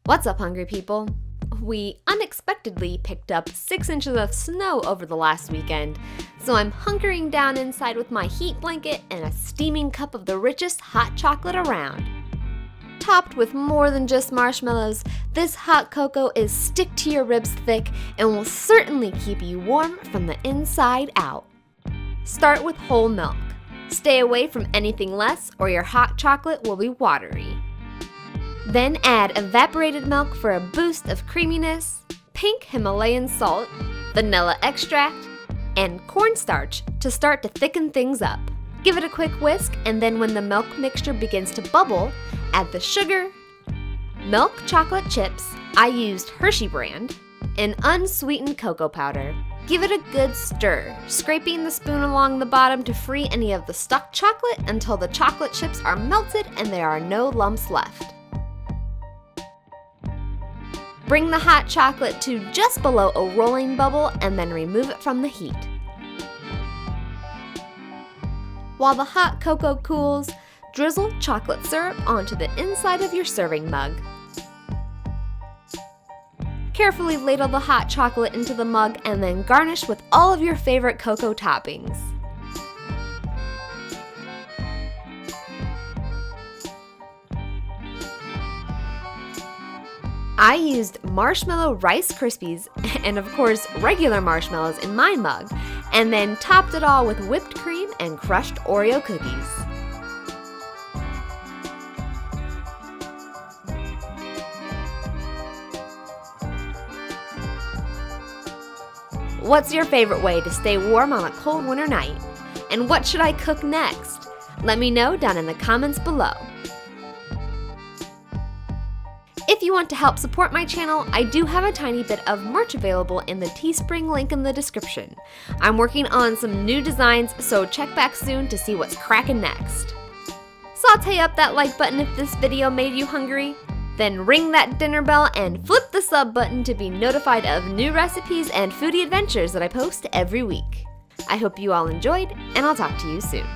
What's up, hungry people? We unexpectedly picked up 6 inches of snow over the last weekend, so I'm hunkering down inside with my heat blanket and a steaming cup of the richest hot chocolate around. Topped with more than just marshmallows, this hot cocoa is stick-to-your-ribs thick and will certainly keep you warm from the inside out. Start with whole milk. Stay away from anything less or your hot chocolate will be watery. Then add evaporated milk for a boost of creaminess, pink Himalayan salt, vanilla extract, and cornstarch to start to thicken things up. Give it a quick whisk, and then when the milk mixture begins to bubble, add the sugar, milk chocolate chips, I used Hershey brand, and unsweetened cocoa powder. Give it a good stir, scraping the spoon along the bottom to free any of the stuck chocolate until the chocolate chips are melted and there are no lumps left. Bring the hot chocolate to just below a rolling bubble and then remove it from the heat. While the hot cocoa cools, drizzle chocolate syrup onto the inside of your serving mug. Carefully ladle the hot chocolate into the mug and then garnish with all of your favorite cocoa toppings. I used marshmallow Rice Krispies and of course regular marshmallows in my mug, and then topped it all with whipped cream and crushed Oreo cookies. What's your favorite way to stay warm on a cold winter night? And what should I cook next? Let me know down in the comments below. If you want to help support my channel, I do have a tiny bit of merch available in the Teespring link in the description. I'm working on some new designs, so check back soon to see what's cracking next. Saute up that like button if this video made you hungry. Then ring that dinner bell and flip the sub button to be notified of new recipes and foodie adventures that I post every week. I hope you all enjoyed, and I'll talk to you soon.